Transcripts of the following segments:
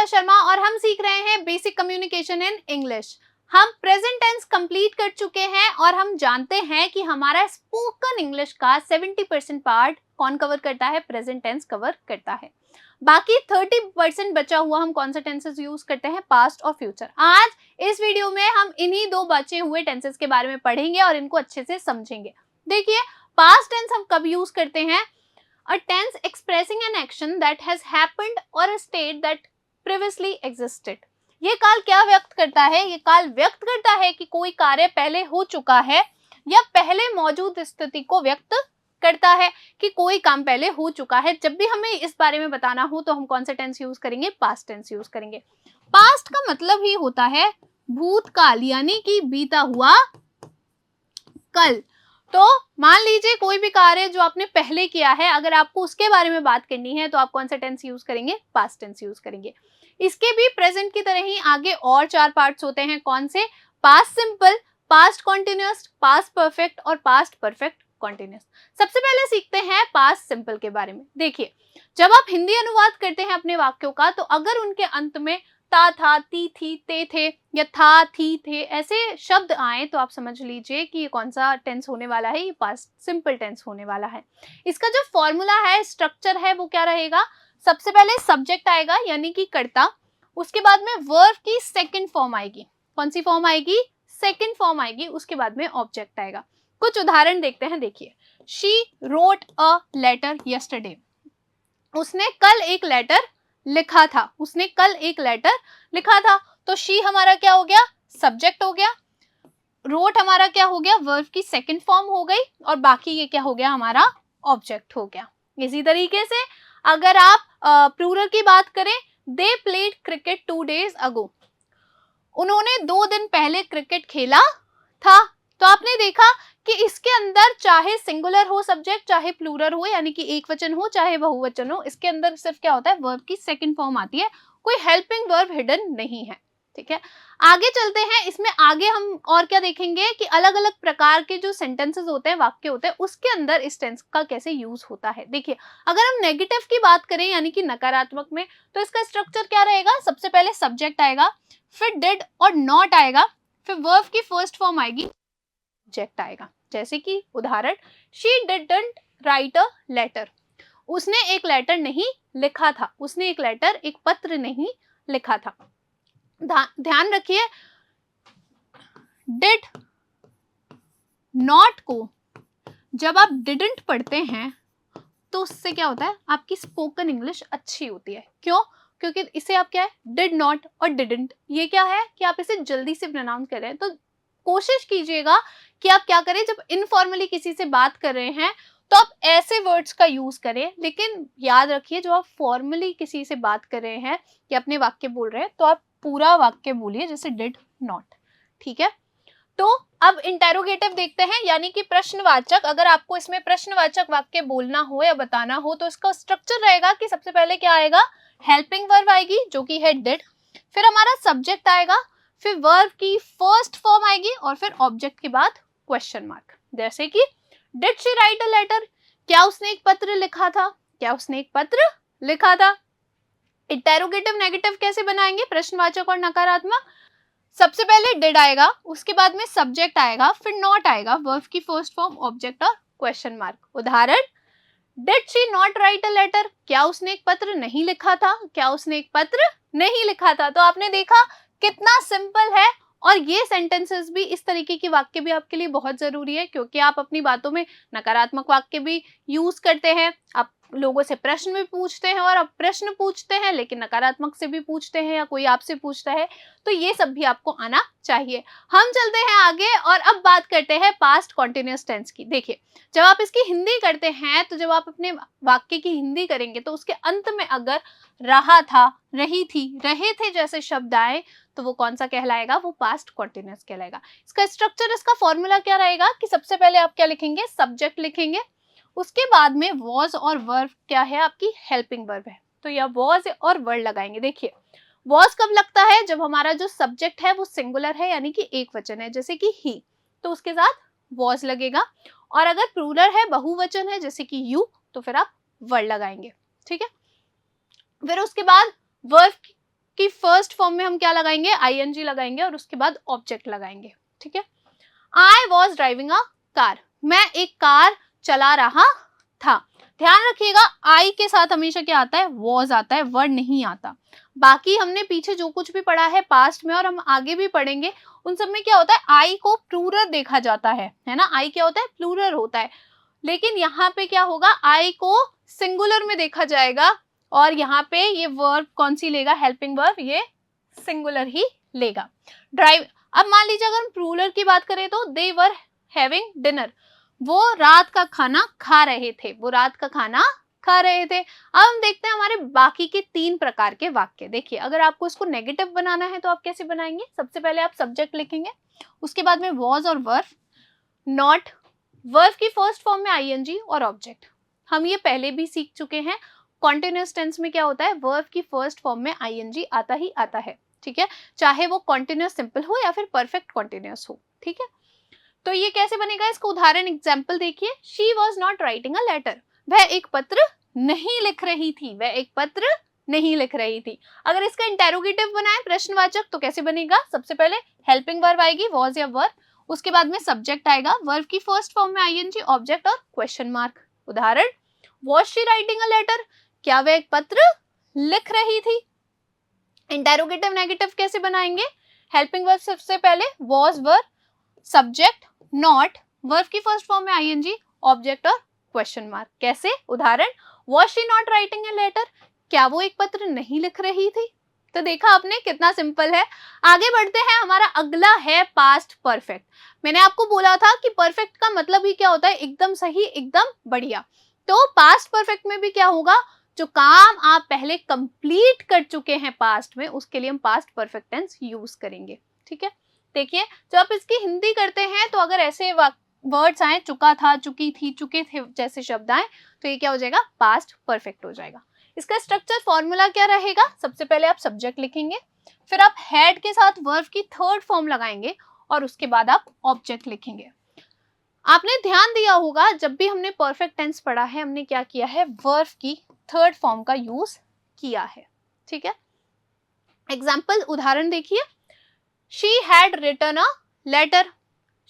ऋचा शर्मा और हम सीख रहे हैं बेसिक कम्युनिकेशन इन इंग्लिश। हम प्रेजेंट टेंस कंप्लीट कर चुके हैं और हम जानते हैं कि हमारा स्पोकन इंग्लिश का 70% पार्ट कौन कवर करता है, प्रेजेंट टेंस कवर करता है। बाकी 30% बचा हुआ हम कौन सा टेंसेस यूज करते हैं, पास्ट और फ्यूचर। आज इस वीडियो में हम इन्हीं दो बचे हुए टेंसेस के बारे में पढ़ेंगे और इनको अच्छे से समझेंगे। देखिए, पास्ट टेंस हम कब यूज करते हैं? A tense expressing an action that has happened or a state that previously existed. ये काल क्या व्यक्त करता है? ये काल व्यक्त करता है कि कोई कार्य पहले हो चुका है या पहले मौजूद स्थिति को व्यक्त करता है कि कोई काम पहले हो चुका है। जब भी हमें इस बारे में बताना हो तो हम कौन सा टेंस यूज करेंगे? पास्ट टेंस यूज करेंगे। पास्ट का मतलब ही होता है भूतकाल, यानी कि बीता हुआ कल। तो मान लीजिए कोई भी कार्य जो आपने पहले किया है, अगर आपको उसके बारे में बात करनी है तो आप कौन सा टेंस यूज करेंगे? पास्ट टेंस यूज करेंगे। इसके भी प्रेजेंट की तरह ही आगे और 4 पार्ट्स होते हैं। कौन से? Past simple, past continuous, past perfect और पास्ट परफेक्ट कॉन्टिन्यूअस। सबसे पहले सीखते हैं पास्ट सिंपल के बारे में। देखिए, जब आप हिंदी अनुवाद करते हैं अपने वाक्यों का, तो अगर उनके अंत में ता, था, ती, थी, ते, थे या था, थी, थे ऐसे शब्द आए तो आप समझ लीजिए कि ये कौन सा टेंस होने वाला है, ये पास्ट सिंपल टेंस होने वाला है। इसका जो फॉर्मूला है, स्ट्रक्चर है, वो क्या रहेगा? सबसे पहले सब्जेक्ट आएगा यानी कि कर्ता, उसके बाद में वर्ब की सेकंड फॉर्म आएगी। कौन सी फॉर्म आएगी? सेकंड फॉर्म आएगी। उसके बाद में ऑब्जेक्ट आएगा। कुछ उदाहरण देखते हैं। देखिए, she wrote a letter yesterday. उसने कल एक लेटर लिखा था। उसने कल एक लेटर लिखा था। तो शी हमारा क्या हो गया? सब्जेक्ट हो गया। रोट हमारा क्या हो गया? वर्ब की सेकंड फॉर्म हो गई। और बाकी ये क्या हो गया? हमारा ऑब्जेक्ट हो गया। इसी तरीके से अगर आप प्लूरल की बात करें, they played cricket 2 days ago। उन्होंने 2 दिन पहले क्रिकेट खेला था। तो आपने देखा कि इसके अंदर चाहे सिंगुलर हो सब्जेक्ट, चाहे प्लूरल हो यानी कि एक वचन हो, चाहे बहुवचन हो, इसके अंदर सिर्फ क्या होता है? वर्ब की सेकंड फॉर्म आती है। कोई हेल्पिंग वर्ब हिडन नहीं है। ठीक है, आगे चलते हैं। इसमें आगे हम और क्या देखेंगे कि अलग अलग प्रकार के जो सेंटेंसेस होते हैं, वाक्य होते हैं, उसके अंदर इस टेंस का कैसे यूज होता है। देखिए, अगर हम नेगेटिव की बात करें यानी कि नकारात्मक में, तो इसका स्ट्रक्चर क्या रहेगा? सबसे पहले सब्जेक्ट आएगा, फिर डिड और नॉट आएगा, फिर वर्ब की फर्स्ट फॉर्म आएगी, ऑब्जेक्ट आएगा। जैसे कि उदाहरण, she didn't write a letter. उसने एक लेटर नहीं लिखा था। उसने एक लेटर, एक पत्र नहीं लिखा था। ध्यान रखिए, डिड नॉट को जब आप डिडंट पढ़ते हैं तो उससे क्या होता है? आपकी स्पोकन इंग्लिश अच्छी होती है। क्यों? क्योंकि इसे आप क्या है? डिड नॉट और डिडंट, ये क्या है कि आप इसे जल्दी से प्रोनाउंस कर रहे हैं। तो कोशिश कीजिएगा कि आप क्या करें, जब इनफॉर्मली किसी से बात कर रहे हैं तो आप ऐसे वर्ड्स का यूज करें। लेकिन याद रखिए, जो आप फॉर्मली किसी से बात कर रहे हैं या अपने वाक्य बोल रहे हैं, तो आप पूरा वाक्य बोलिए, जैसे डिड नॉट। ठीक है, तो अब इंटेरोगेटिव देखते हैं, यानी कि प्रश्नवाचक। अगर आपको इसमें प्रश्नवाचक वाक्य बोलना हो या बताना हो तो इसका स्ट्रक्चर रहेगा कि सबसे पहले क्या आएगा? हेल्पिंग वर्ब आएगी जो कि है डिड, फिर हमारा सब्जेक्ट आएगा, फिर वर्ब की फर्स्ट फॉर्म आएगी और फिर ऑब्जेक्ट के बाद क्वेश्चन मार्क। जैसे कि did she write a letter? क्या उसने एक पत्र लिखा था? क्या उसने एक पत्र लिखा था? इंटेरोगेटिव नेगेटिव कैसे बनाएंगे? प्रश्नवाचक और नकारात्मक। सबसे पहले डिड आएगा, उसके बाद में सब्जेक्ट आएगा, फिर नॉट आएगा, वर्ब की फर्स्ट फॉर्म, ऑब्जेक्ट और क्वेश्चन मार्क। उदाहरण, did she not write a letter? क्या उसने एक पत्र नहीं लिखा था? क्या उसने एक पत्र नहीं लिखा था? तो आपने देखा कितना सिंपल है। और ये सेंटेंसेस भी, इस तरीके की वाक्य भी आपके लिए बहुत जरूरी है, क्योंकि आप अपनी बातों में नकारात्मक वाक्य भी यूज करते हैं। आप लोगों से प्रश्न भी पूछते हैं और आप प्रश्न पूछते हैं लेकिन नकारात्मक से भी पूछते हैं, या कोई आपसे पूछता है, तो ये सब भी आपको आना चाहिए। हम चलते हैं आगे और अब बात करते हैं पास्ट कॉन्टिन्यूअस टेंस की। देखिए, जब आप इसकी हिंदी करते हैं, तो जब आप अपने वाक्य की हिंदी करेंगे तो उसके अंत में अगर रहा था, रही थी, रहे थे जैसे शब्द आए तो वो कौन सा कहलाएगा? वो पास्ट कॉन्टिन्यूअस कहलाएगा। इसका स्ट्रक्चर, इसका फॉर्मूला क्या रहेगा कि सबसे पहले आप क्या लिखेंगे? सब्जेक्ट लिखेंगे, उसके बाद में वॉज और वर्ब क्या है? आपकी हेल्पिंग वर्ब है। तो यह वॉज और वर्ड लगाएंगे। देखिए, वॉज कब लगता है? जब हमारा जो सब्जेक्ट है वो सिंगुलर है यानी कि एक वचन है, जैसे कि ही, तो उसके साथ वॉज लगेगा। और अगर प्लूरल है, बहुवचन है, जैसे कि यू, तो फिर आप वर्ड लगाएंगे। ठीक है, फिर उसके बाद वर्ब की फर्स्ट फॉर्म में हम क्या लगाएंगे, आईएनजी लगाएंगे और उसके बाद ऑब्जेक्ट लगाएंगे, ठीक है। I was driving a car, मैं एक कार चला रहा था। ध्यान रखिएगा आई के साथ हमेशा क्या आता है, वॉज आता है, वर्ड नहीं आता। बाकी हमने पीछे जो कुछ भी पढ़ा है पास्ट में और हम आगे भी पढ़ेंगे उन सब में क्या होता है, आई को प्लूरल देखा जाता है ना, आई क्या होता है, प्लूरल होता है। लेकिन यहाँ पे क्या होगा, आई को सिंगुलर में देखा जाएगा और यहाँ पे ये वर्ब कौन सी लेगा, हेल्पिंग वर्ब, ये सिंगुलर ही लेगा। ड्राइव, अब मान लीजिए अगर हम प्लूरल की बात करें तो दे वर हैविंग डिनर, वो रात का खाना खा रहे थे, वो रात का खाना खा रहे थे। अब हम देखते हैं हमारे बाकी के 3 प्रकार के वाक्य। देखिए अगर आपको इसको नेगेटिव बनाना है तो आप कैसे बनाएंगे, सबसे पहले आप सब्जेक्ट लिखेंगे, उसके बाद में वॉज और वर्ब, नॉट, वर्ब की फर्स्ट फॉर्म में आईएनजी और ऑब्जेक्ट। हम ये पहले भी सीख चुके हैं, कॉन्टिन्यूअस टेंस में क्या होता है, वर्ब की फर्स्ट फॉर्म में आईएनजी आता ही आता है, ठीक है, चाहे वो कॉन्टिन्यूअस सिंपल हो या फिर परफेक्ट कॉन्टिन्यूअस हो, ठीक है। तो ये कैसे बनेगा, इसका उदाहरण एग्जाम्पल देखिए। She was not writing a letter, वह एक पत्र नहीं लिख रही थी, वह एक पत्र नहीं लिख रही थी। अगर इसका इंटेरोगेटिव बनाए प्रश्नवाचक तो कैसे बनेगा, सबसे पहले हेल्पिंग वर्ब आएगी, वॉज या वर्ब, उसके बाद में सब्जेक्ट आएगा, वर्ब की फर्स्ट फॉर्म में आईएनजी, ऑब्जेक्ट और क्वेश्चन मार्क। उदाहरण, was she writing a letter, क्या वह एक पत्र लिख रही थी। इंटेरोगेटिव नेगेटिव कैसे बनाएंगे, हेल्पिंग वर्ब सबसे पहले, was verb, subject not, verb की फर्स्ट फॉर्म में आईएनजी, ऑब्जेक्ट और क्वेश्चन मार्क। कैसे, उदाहरण, was she not writing a letter, क्या वो एक पत्र नहीं लिख रही थी। तो देखा आपने कितना सिंपल है। आगे बढ़ते हैं, हमारा अगला है पास्ट परफेक्ट। मैंने आपको बोला था कि परफेक्ट का मतलब ही क्या होता है, एकदम सही, एकदम बढ़िया। तो पास्ट परफेक्ट में भी क्या होगा, जो काम आप पहले कंप्लीट कर चुके हैं पास्ट में, उसके लिए हम पास्ट परफेक्ट टेंस यूज करेंगे, ठीक है। देखिए जब आप इसकी हिंदी करते हैं तो अगर ऐसे वर्ड्स आए, चुका था, चुकी थी, चुके थे जैसे शब्द आए, तो ये क्या हो जाएगा, पास्ट परफेक्ट हो जाएगा। इसका स्ट्रक्चर फॉर्मूला क्या रहेगा, सबसे पहले आप सब्जेक्ट लिखेंगे, फिर आप हैड के साथ वर्ब की थर्ड फॉर्म लगाएंगे और उसके बाद आप ऑब्जेक्ट लिखेंगे। आपने ध्यान दिया होगा जब भी हमने परफेक्ट टेंस पढ़ा है हमने क्या किया है, वर्ब की थर्ड फॉर्म का यूज किया है, ठीक है। एग्जाम्पल, उदाहरण देखिए, she had written a letter,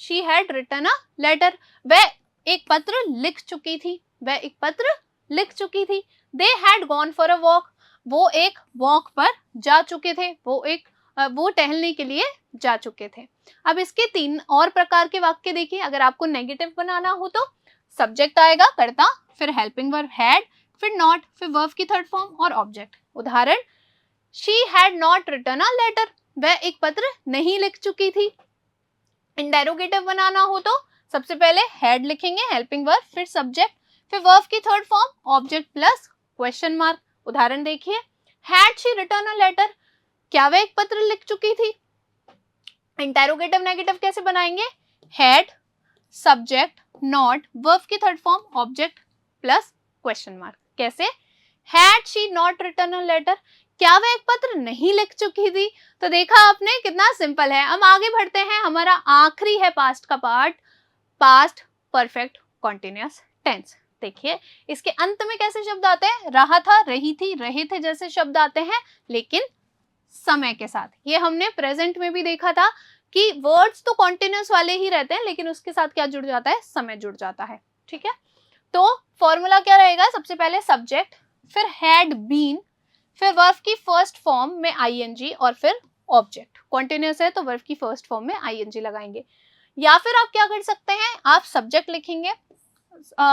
she had written a letter, वह एक पत्र लिख चुकी थी, वह एक पत्र लिख चुकी थी। They had gone for a walk, वो एक वॉक पर जा चुके थे, वो टहलने के लिए जा चुके थे। अब इसके 3 और प्रकार के वाक्य देखिए। अगर आपको नेगेटिव बनाना हो तो सब्जेक्ट आएगा कर्ता, फिर हेल्पिंग वर्ब हैड, फिर नॉट, फिर वर्ब की थर्ड फॉर्म और ऑब्जेक्ट। उदाहरण, she had not written a letter, वह एक पत्र नहीं लिख चुकी थी। इंटेरोगेटिव बनाना हो तो सबसे पहले हैड लिखेंगे, हेल्पिंग वर्ब, फिर सब्जेक्ट, फिर वर्ब की third form, object plus question mark. उदाहरण देखिए, had she written a letter, क्या वह एक पत्र लिख चुकी थी। इंटेरोगेटिव नेगेटिव कैसे बनाएंगे, हैड, सब्जेक्ट, नॉट, वर्ब की third form, object plus question mark. कैसे, had she not written a letter, क्या वह एक पत्र नहीं लिख चुकी थी। तो देखा आपने कितना सिंपल है। हम आगे बढ़ते हैं, हमारा आखिरी है पास्ट का part, past perfect continuous tense. देखिए इसके अंत में कैसे शब्द आते हैं, रहा था, रही थी, रहे थे जैसे शब्द आते हैं, लेकिन समय के साथ। ये हमने प्रेजेंट में भी देखा था कि वर्ड्स तो कॉन्टिन्यूअस वाले ही रहते हैं, लेकिन उसके साथ क्या जुड़ जाता है, समय जुड़ जाता है, ठीक है। तो फॉर्मूला क्या रहेगा, सबसे पहले सब्जेक्ट, फिर हैड बीन, फिर वर्ब की फर्स्ट फॉर्म में आईएनजी और फिर ऑब्जेक्ट। कॉन्टिन्यूअस है तो वर्ब की फर्स्ट फॉर्म में आईएनजी लगाएंगे। या फिर आप क्या कर सकते हैं, आप सब्जेक्ट लिखेंगे,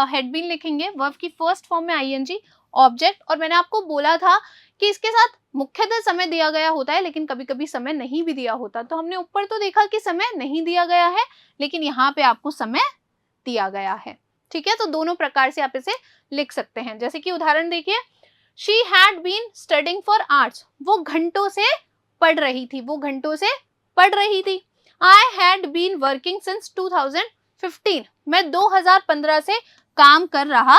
हैड बीन लिखेंगे, वर्ब की फर्स्ट फॉर्म में आईएनजी, ऑब्जेक्ट, और मैंने आपको बोला था कि इसके साथ मुख्यतः समय दिया गया होता है, लेकिन कभी कभी समय नहीं भी दिया होता। तो हमने ऊपर तो देखा कि समय नहीं दिया गया है, लेकिन यहाँ पे आपको समय दिया गया है, ठीक है। तो दोनों प्रकार से आप इसे लिख सकते हैं। जैसे कि उदाहरण देखिए, she had been studying for hours, वो घंटों से पढ़ रही थी, वो घंटों से पढ़ रही थी। I had been working since 2015, मैं 2015 से काम कर रहा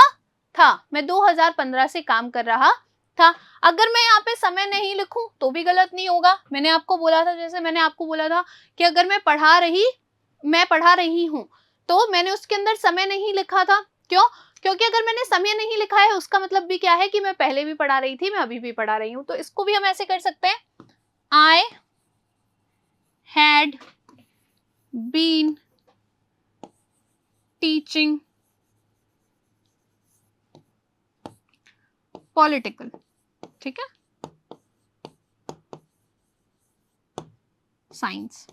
था, मैं 2015 से काम कर रहा था। अगर मैं यहाँ पे समय नहीं लिखूं तो भी गलत नहीं होगा। मैंने आपको बोला था, जैसे मैंने आपको बोला था कि अगर मैं पढ़ा रही हूँ तो मैंने उसके अंदर समय नहीं लिखा था। क्यों? क्योंकि अगर मैंने समय नहीं लिखा है उसका मतलब भी क्या है कि मैं पहले भी पढ़ा रही थी, मैं अभी भी पढ़ा रही हूँ। तो इसको भी हम ऐसे कर सकते हैं, I had been teaching political, ठीक है, साइंस।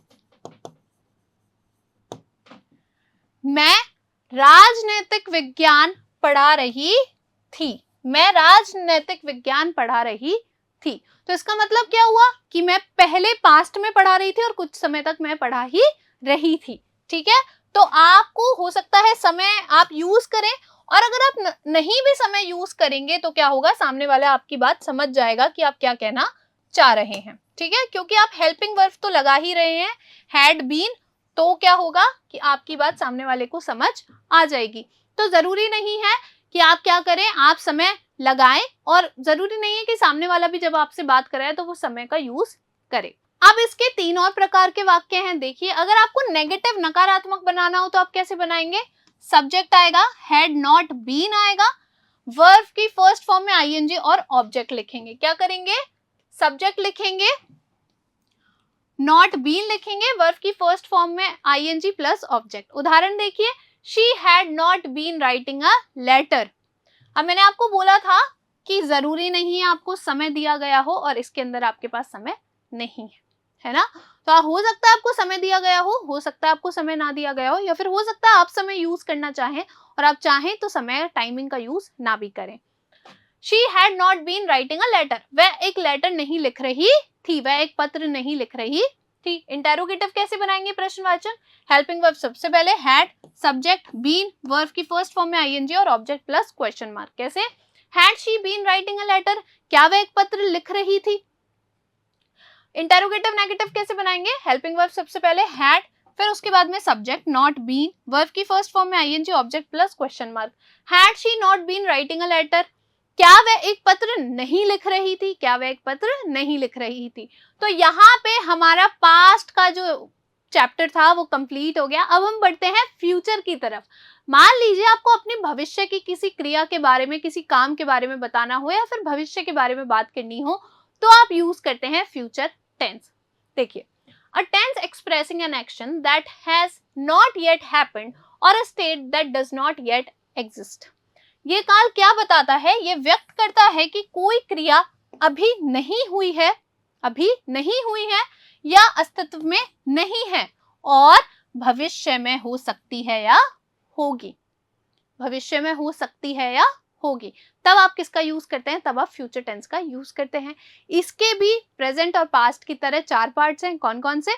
मैं राजनीतिक विज्ञान पढ़ा रही थी। मैं राजनीतिक विज्ञान पढ़ा रही थी। तो इसका मतलब क्या हुआ कि मैं पहले पास्ट में पढ़ा रही थी और कुछ समय तक मैं पढ़ा ही रही थी। ठीक है, तो आपको हो सकता है समय आप यूज करें, और अगर आप नहीं भी समय यूज करेंगे तो क्या होगा, सामने वाला आपकी बात समझ जाएगा कि आप क्या कहना चाह रहे हैं। ठीक है, क्योंकि आप हेल्पिंग वर्ब तो लगा ही रहे हैं, हैड बीन, तो क्या होगा कि आपकी बात सामने वाले को समझ आ जाएगी। तो जरूरी नहीं है कि आप क्या करें, आप समय लगाएं, और जरूरी नहीं है कि सामने वाला भी जब आपसे बात कराए तो वो समय का यूज करे। अब इसके 3 और प्रकार के वाक्य हैं। देखिए, अगर आपको नेगेटिव नकारात्मक बनाना हो तो आप कैसे बनाएंगे, सब्जेक्ट आएगा, हैड नॉट बीन आएगा, वर्ब की फर्स्ट फॉर्म में आईएनजी और ऑब्जेक्ट लिखेंगे। क्या करेंगे, सब्जेक्ट लिखेंगे, नॉट बीन लिखेंगे, वर्ब की फर्स्ट फॉर्म में आईएनजी प्लस ऑब्जेक्ट। उदाहरण देखिए, she had not been writing a letter. अब मैंने आपको बोला था कि जरूरी नहीं है आपको समय दिया गया हो और इसके अंदर आपके पास समय नहीं है ना। तो हो सकता है आपको समय दिया गया हो सकता है आपको समय ना दिया गया हो, या फिर हो सकता है आप समय यूज करना चाहें और आप चाहें तो समय टाइमिंग का यूज ना भी करें। She had not been writing a letter, वह एक लेटर नहीं लिख रही थी, वह एक पत्र नहीं लिख रही थी। इंटेरोगेटिव कैसे बनाएंगे, प्रश्नवाचक, हेल्पिंग वर्ब सबसे पहले हैड, सब्जेक्ट बीन, वर्ब की फर्स्ट फॉर्म में आईएनजी और ऑब्जेक्ट प्लस क्वेश्चन मार्क। कैसे, had she been writing a letter, क्या वह एक पत्र लिख रही थी। इंटेरोगेटिव नेगेटिव कैसे बनाएंगे, हेल्पिंग वर्ब सबसे पहले हैड, फिर उसके बाद में सब्जेक्ट नॉट बीन, वर्ब की फर्स्ट फॉर्म में ING, object plus question mark. Had she not been writing a letter, क्या वह एक पत्र नहीं लिख रही थी, क्या वह एक पत्र नहीं लिख रही थी। तो यहाँ पे हमारा पास्ट का जो चैप्टर था वो कंप्लीट हो गया। अब हम बढ़ते हैं फ्यूचर की तरफ। मान लीजिए आपको अपने भविष्य की किसी क्रिया के बारे में, किसी काम के बारे में बताना हो, या फिर भविष्य के बारे में बात करनी हो, तो आप यूज करते हैं फ्यूचर टेंस। देखिए, a tense expressing an action that has not yet happened or a state that does not yet exist. ये काल क्या बताता है, ये व्यक्त करता है कि कोई क्रिया अभी नहीं हुई है, अभी नहीं हुई है या अस्तित्व में नहीं है, और भविष्य में हो सकती है या होगी, भविष्य में हो सकती है या होगी। तब आप किसका यूज करते हैं, तब आप फ्यूचर टेंस का यूज करते हैं। इसके भी प्रेजेंट और पास्ट की तरह 4 पार्ट्स हैं। कौन कौन से,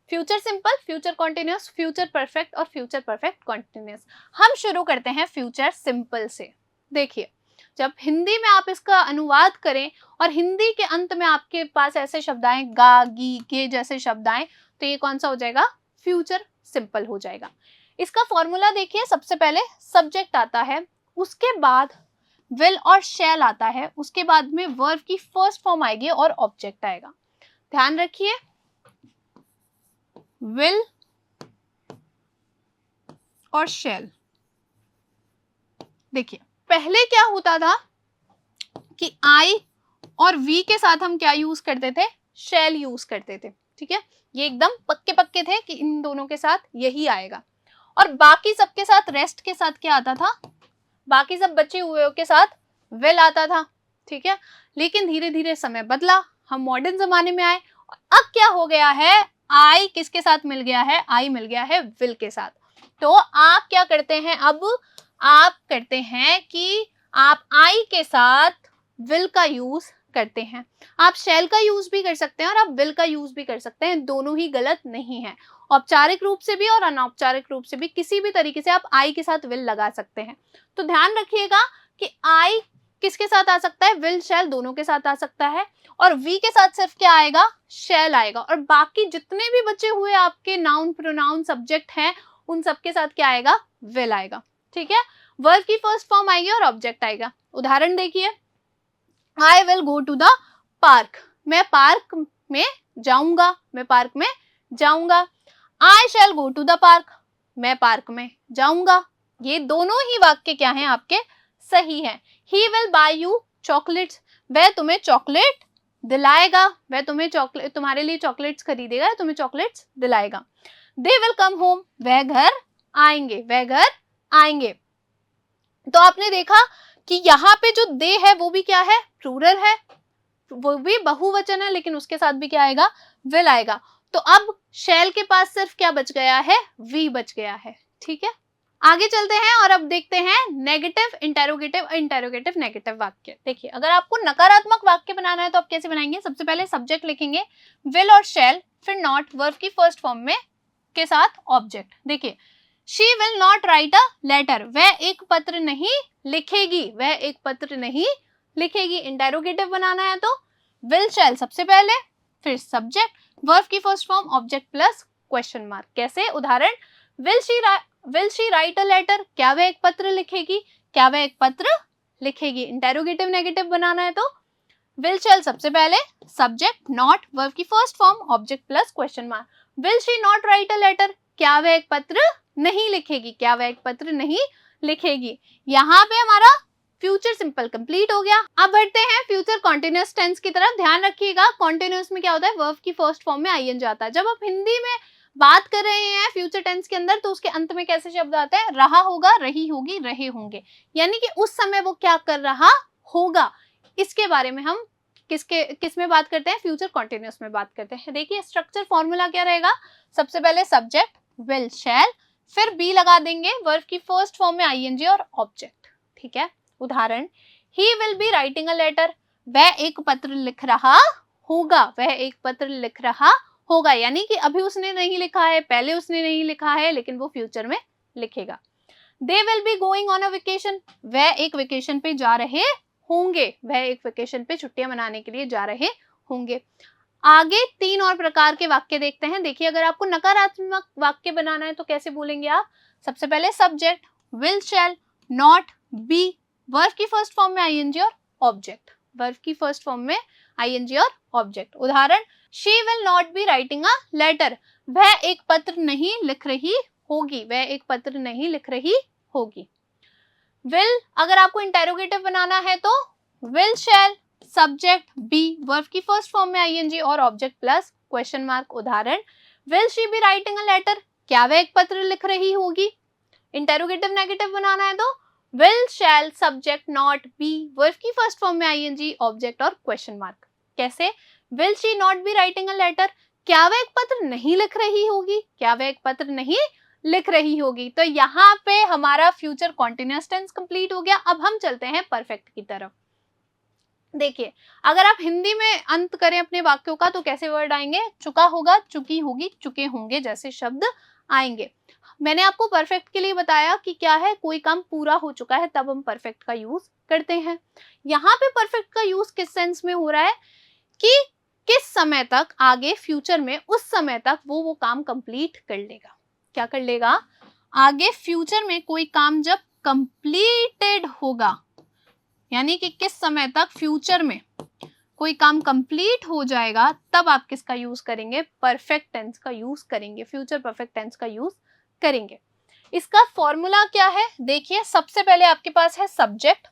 future simple, future continuous, future perfect और फ्यूचर परफेक्ट कॉन्टिन्यूअस। हम शुरू करते हैं फ्यूचर सिंपल से। देखिए, जब हिंदी में आप इसका अनुवाद करें और हिंदी के अंत में आपके पास ऐसे शब्द आए, गा, गी, के जैसे शब्द आए, तो ये कौन सा हो जाएगा, फ्यूचर सिंपल हो जाएगा। इसका फॉर्मूला देखिए, सबसे पहले सब्जेक्ट आता है, उसके बाद विल और शैल आता है, उसके बाद में वर्ब की फर्स्ट फॉर्म आएगी और ऑब्जेक्ट आएगा। ध्यान रखिए, विल और शैल। देखिए, पहले क्या होता था कि आई और वी के साथ हम क्या यूज करते थे, शैल यूज करते थे। ठीक है, ये एकदम पक्के पक्के थे कि इन दोनों के साथ यही आएगा, और बाकी सबके साथ, रेस्ट के साथ क्या आता था, बाकी सब बचे हुए के साथ विल आता था। ठीक है, लेकिन धीरे धीरे समय बदला, हम मॉडर्न जमाने में आए, अब क्या हो गया है, आई किसके साथ मिल गया है, आई मिल गया है विल के साथ। तो आप क्या करते हैं, अब आप करते हैं कि आप आई के साथ विल का यूज करते हैं। आप शैल का यूज भी कर सकते हैं और आप विल का यूज भी कर सकते हैं, दोनों ही गलत नहीं है। औपचारिक रूप से भी और अनौपचारिक रूप से भी किसी भी तरीके से आप आई के साथ विल लगा सकते हैं। तो ध्यान रखिएगा कि आई किसके साथ आ सकता है, विल शैल दोनों के साथ आ सकता है, और वी के साथ सिर्फ क्या आएगा, शैल आएगा, और बाकी जितने भी बचे हुए आपके नाउन, प्रोनाउन, सब्जेक्ट हैं, उन सबके साथ क्या आएगा, विल आएगा। ठीक है, वर्ब की फर्स्ट फॉर्म आएगी और ऑब्जेक्ट आएगा। उदाहरण देखिए, I will go to the park, मैं पार्क में जाऊंगा, मैं पार्क में जाऊंगा। I shall go to the park, मैं पार्क में जाऊंगा। ये दोनों ही वाक्य क्या हैं, आपके सही हैं। He will buy you chocolates, वह तुम्हें चॉकलेट दिलाएगा, वह तुम्हें चॉकलेट, तुम्हारे लिए चॉकलेट्स खरीदेगा, तुम्हें चॉकलेट्स दिलाएगा। दे विल कम होम, वह घर आएंगे, वह घर आएंगे। तो आपने देखा कि यहाँ पे जो दे है वो भी क्या है, प्लूरल है, वो भी बहुवचन है, लेकिन उसके साथ भी क्या आएगा, विल आएगा। तो अब शैल के पास सिर्फ क्या बच गया है, वी बच गया है। ठीक है, आगे चलते हैं और अब देखते हैं नेगेटिव इंटेरोगेटिव, इंटेरोगेटिव नेगेटिव वाक्य। देखिए, अगर आपको नकारात्मक वाक्य बनाना है तो आप कैसे बनाएंगे, सबसे पहले सब्जेक्ट लिखेंगे विल और शैल, फिर नॉट वर्ब की फर्स्ट फॉर्म में के साथ ऑब्जेक्ट। देखिए, she will not write a letter, वह एक पत्र नहीं लिखेगी, वह एक पत्र नहीं लिखेगी। इंटेरोगेटिव बनाना है तो विल शैल सबसे पहले, फिर सब्जेक्ट, वर्ब की first form object plus question mark. कैसे, उदाहरण, will she write a letter, क्या वह एक पत्र लिखेगी, क्या वह एक पत्र लिखेगी। इंटेरोगेटिव नेगेटिव बनाना है तो विल शैल सबसे पहले, सब्जेक्ट, नॉट, वर्ब की first form, object plus question mark. Will she not write a letter, क्या वह एक पत्र नहीं लिखेगी, क्या वह एक पत्र नहीं लिखेगी। यहाँ पे हमारा फ्यूचर सिंपल कंप्लीट हो गया। अब बढ़ते हैं फ्यूचर कॉन्टिन्यूअस टेंस की तरफ। ध्यान रखिएगा, कॉन्टिन्यूअस में क्या होता है, वर्ब की फर्स्ट फॉर्म में आईएनजी जाता है। जब आप हिंदी में बात कर रहे हैं फ्यूचर टेंस के अंदर, तो उसके अंत में कैसे शब्द आता है, रहा होगा, रही होगी, रहे होंगे, यानी कि उस समय वो क्या कर रहा होगा। इसके बारे में हम किस में बात करते हैं, फ्यूचर कॉन्टिन्यूअस में बात करते हैं। देखिए, स्ट्रक्चर फॉर्मूला क्या रहेगा, सबसे पहले सब्जेक्ट विल शैल, फिर बी लगा देंगे, वर्ब की फर्स्ट फॉर्म में आईएनजी और ऑब्जेक्ट। ठीक है, उदाहरण, he will be writing a letter, वह एक पत्र लिख रहा होगा, वह एक पत्र लिख रहा होगा, यानी कि अभी उसने नहीं लिखा है, पहले उसने नहीं लिखा है, लेकिन वो फ्यूचर में लिखेगा। They will be going on a vacation, वह एक वेकेशन पे जा रहे होंगे, वह एक वेकेशन पे छुट्टियां मनाने के लिए जा रहे होंगे। आगे तीन और प्रकार के वाक्य देखते हैं। देखिए, अगर आपको नकारात्मक वाक्य बनाना है तो कैसे बोलेंगे आप, सबसे पहले subject will shall, not, be, verb की फर्स्ट फॉर्म में आईएनजी और ऑब्जेक्ट, वर्ब की फर्स्ट फॉर्म में आईएनजी और ऑब्जेक्ट। उदाहरण, she will not be writing a letter, वह एक पत्र नहीं लिख रही होगी, वह एक पत्र नहीं लिख रही होगी। विल अगर आपको इंटेरोगेटिव बनाना है तो will shall, subject be, verb की फर्स्ट फॉर्म में आईएनजी और ऑब्जेक्ट प्लस क्वेश्चन मार्क। उदाहरण, will she be writing a letter, क्या वह एक पत्र लिख रही होगी। इंटेरोगेटिव नेगेटिव बनाना है तो will shall, subject, not, be, verb की फर्स्ट फॉर्म में आईएनजी, ऑब्जेक्ट और क्वेश्चन मार्क। कैसे, will she not be writing a letter, क्या वह एक पत्र नहीं लिख रही होगी, क्या वह एक पत्र नहीं लिख रही होगी। तो यहाँ पे हमारा फ्यूचर कॉन्टिन्यूअस टेंस कंप्लीट हो गया। अब हम चलते हैं परफेक्ट की तरफ। देखिए, अगर आप हिंदी में अंत करें अपने वाक्यों का तो कैसे वर्ड आएंगे, चुका होगा, चुकी होगी, चुके होंगे जैसे शब्द आएंगे। मैंने आपको परफेक्ट के लिए बताया कि क्या है, कोई काम पूरा हो चुका है तब हम परफेक्ट का यूज करते हैं। यहाँ पे परफेक्ट का यूज किस सेंस में हो रहा है कि किस समय तक, आगे फ्यूचर में उस समय तक वो काम कंप्लीट कर लेगा। क्या कर लेगा, आगे फ्यूचर में कोई काम जब कंप्लीटेड होगा, यानी कि किस समय तक फ्यूचर में कोई काम कंप्लीट हो जाएगा, तब आप किसका यूज करेंगे, परफेक्ट टेंस का यूज करेंगे, फ्यूचर परफेक्ट टेंस का यूज करेंगे। इसका फॉर्मूला क्या है, देखिए, सबसे पहले आपके पास है सब्जेक्ट,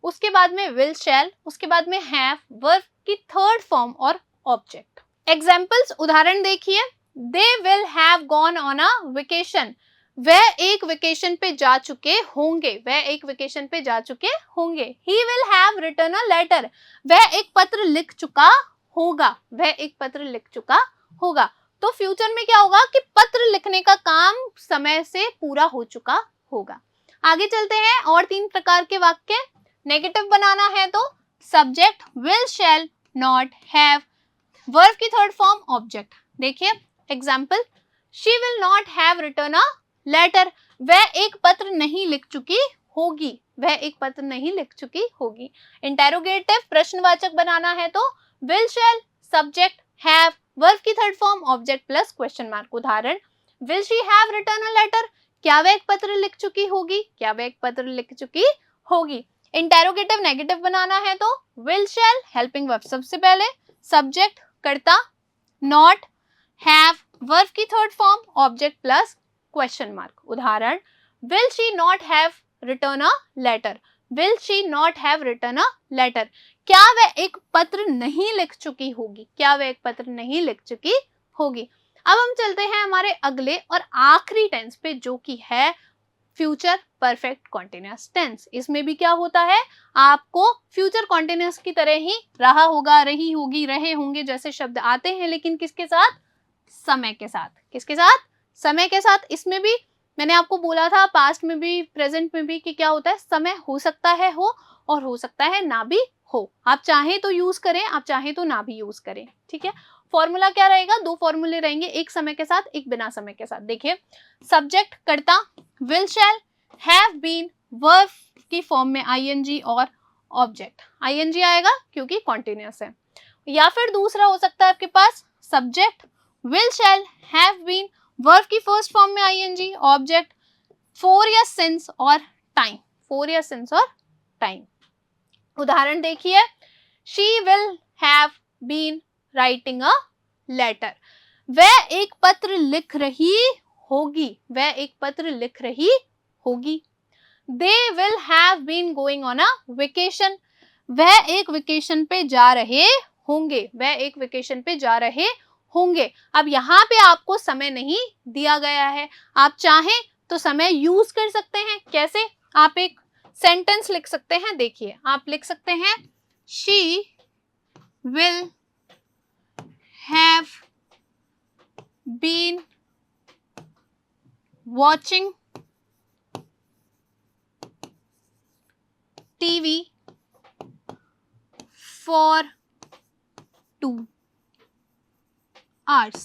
उसके बाद में विल शैल, उसके बाद में हैव, वर्ब की थर्ड फॉर्म और ऑब्जेक्ट। एग्जाम्पल्स, उदाहरण देखिए, दे will have gone on a vacation, वह एक वेकेशन पे जा चुके होंगे, वह एक वेकेशन पे जा चुके होंगे। He will have written a letter, वह एक पत्र लिख चुका होगा, वह एक पत्र लिख चुका होगा। तो फ्यूचर में क्या होगा कि पत्र लिखने का काम समय से पूरा हो चुका होगा। आगे चलते हैं और तीन प्रकार के वाक्य। नेगेटिव बनाना है तो subject will shall, not, have, verb की थर्ड फॉर्म, ऑब्जेक्ट। देखिए example, she will not have written a letter, वह एक पत्र नहीं लिख चुकी होगी, वह एक पत्र नहीं लिख चुकी होगी। इंटेरोगेटिव प्रश्नवाचक बनाना है तो will shall, subject, have, verb की third form, object plus question mark. उदाहरण, will she have written a letter, क्या वह एक पत्र लिख चुकी होगी, क्या वह एक पत्र लिख चुकी होगी। इंटेरोगेटिव नेगेटिव बनाना है तो विल शैल, हेल्पिंग वर्ब सबसे पहले, सब्जेक्ट कर्ता, नॉट, हैव, वर्ब की third form, object plus question mark. उदाहरण, will she not have return a letter, will she not have written a letter, क्या वह एक पत्र नहीं लिख चुकी होगी, क्या वह एक पत्र नहीं लिख चुकी होगी। अब हम चलते हैं हमारे अगले और आखिरी टेंस पे, जो कि है फ्यूचर परफेक्ट कॉन्टिन्यूअस टेंस। इसमें भी क्या होता है, आपको फ्यूचर कॉन्टिन्यूअस की तरह ही रहा होगा, रही होगी, रहे होंगे जैसे शब्द आते हैं, लेकिन किसके साथ, समय के साथ। किसके साथ, समय के साथ। इसमें भी मैंने आपको बोला था पास्ट में भी प्रेजेंट में भी कि क्या होता है, समय हो सकता है हो और हो सकता है ना भी हो। आप चाहें तो यूज करें, आप चाहें तो ना भी यूज करें, ठीक है। फॉर्मूला क्या रहेगा, दो फॉर्मूले रहेंगे, एक समय के साथ, एक बिना समय के साथ। देखिए, सब्जेक्ट कर्ता will shall, have been verb की फॉर्म में आईएनजी और ऑब्जेक्ट आईएनजी आएगा क्योंकि कॉन्टिन्यूअस है। या फिर दूसरा हो सकता है आपके पास subject will shall, have been verb की फर्स्ट फॉर्म में आईएनजी, ऑब्जेक्ट फॉर या सिंस और टाइम, फॉर या सिंस और टाइम। उदाहरण देखिए, she will have been writing a letter, वह एक पत्र लिख रही होगी, वह एक पत्र लिख रही होगी। They will have been going on a vacation, वह एक वेकेशन पे जा रहे होंगे, वह एक वेकेशन पे जा रहे होंगे। अब यहाँ पे आपको समय नहीं दिया गया है, आप चाहें तो समय यूज कर सकते हैं। कैसे, आप एक सेंटेंस लिख सकते हैं। देखिए, आप लिख सकते हैं she will have been watching TV for 2 hours,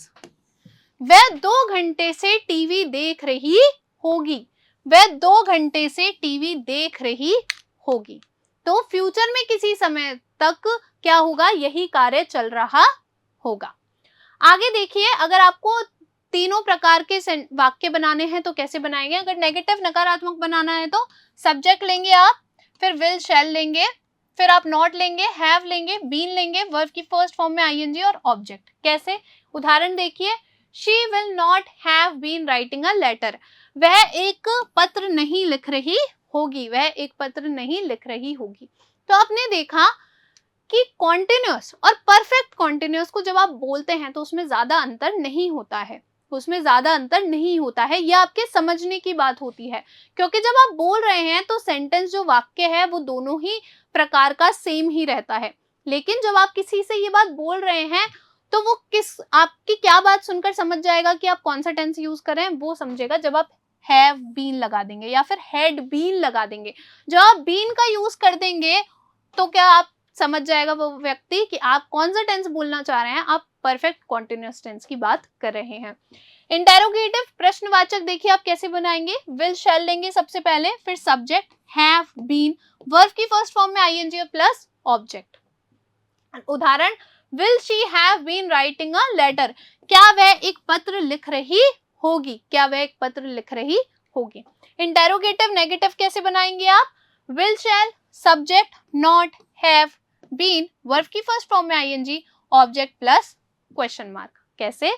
वह 2 घंटे से टीवी देख रही होगी, वह 2 घंटे से टीवी देख रही होगी। तो फ्यूचर में किसी समय तक क्या होगा, यही कार्य चल रहा होगा। आगे देखिए, अगर आपको तीनों प्रकार के वाक्य बनाने हैं तो कैसे बनाएंगे। अगर नेगेटिव नकारात्मक बनाना है तो सब्जेक्ट लेंगे आप, फिर विल शैल लेंगे, फिर आप नॉट लेंगे, हैव लेंगे, बीन लेंगे, वर्ब की फर्स्ट फॉर्म में आईएनजी और ऑब्जेक्ट। कैसे, उदाहरण देखिए, she will not have been writing a letter, वह एक पत्र नहीं लिख रही होगी, वह एक पत्र नहीं लिख रही होगी। तो आपने देखा कि कॉन्टिन्यूअस और परफेक्ट कॉन्टिन्यूअस को जब आप बोलते हैं तो उसमें ज्यादा अंतर नहीं होता है, उसमें ज्यादा अंतर नहीं होता है। यह आपके समझने की बात होती है, क्योंकि जब आप बोल रहे हैं तो सेंटेंस जो वाक्य है वो दोनों ही प्रकार का सेम ही रहता है। लेकिन जब आप किसी से ये बात बोल रहे हैं तो वो किस आपकी क्या बात सुनकर समझ जाएगा कि आप कौन सा टेंस यूज कर रहे हैं, वो समझेगा जब आप हैव बीन लगा देंगे या फिर हैड बीन लगा देंगे। जब आप बीन का यूज कर देंगे तो क्या आप समझ जाएगा वो व्यक्ति कि आप कौन सा टेंस बोलना चाह रहे हैं, आप परफेक्ट कॉन्टिन्यूअस टेंस की बात कर रहे हैं। इंटेरोगेटिव प्रश्नवाचक देखिए आप कैसे बनाएंगे, विल शैल लेंगे सबसे पहले, फिर सब्जेक्ट हैव बीन, वर्ब की फर्स्ट फॉर्म में आईएनजी प्लस ऑब्जेक्ट। उदाहरण, will she have been writing a letter, क्या वह एक पत्र लिख रही होगी, क्या वह एक पत्र लिख रही होगी। इंटेरोगेटिव नेगेटिव कैसे बनाएंगे आप, will shall, subject not, have, been, verb की फर्स्ट फॉर्म में ING, object plus question mark. कैसे,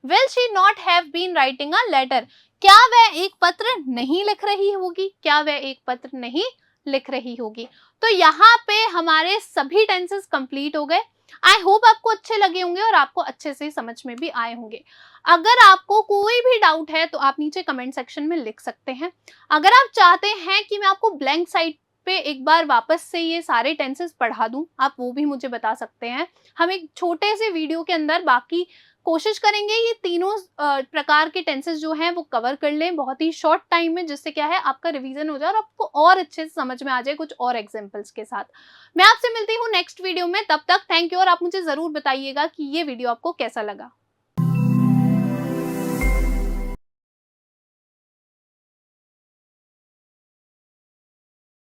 will she not have been writing a letter, क्या वह एक पत्र नहीं लिख रही होगी, क्या वह एक पत्र नहीं लिख रही होगी। तो यहाँ पे हमारे सभी टेंसेस कंप्लीट हो गए। आई होप आपको अच्छे लगे होंगे और आपको अच्छे से समझ में भी आए होंगे। अगर आपको कोई भी डाउट है तो आप नीचे कमेंट सेक्शन में लिख सकते हैं। अगर आप चाहते हैं कि मैं आपको ब्लैंक साइट पे एक बार वापस से ये सारे टेंसेस पढ़ा दूं, आप वो भी मुझे बता सकते हैं। हम एक छोटे से वीडियो के अंदर बाकी कोशिश करेंगे ये तीनों प्रकार के टेंसेस जो हैं वो कवर कर लें बहुत ही शॉर्ट टाइम में, जिससे क्या है आपका रिवीजन हो जाए और आपको और अच्छे से समझ में आ जाए कुछ और एग्जांपल्स के साथ। मैं आपसे मिलती हूँ नेक्स्ट वीडियो में, तब तक थैंक यू। और आप मुझे जरूर बताइएगा कि ये वीडियो आपको कैसा लगा।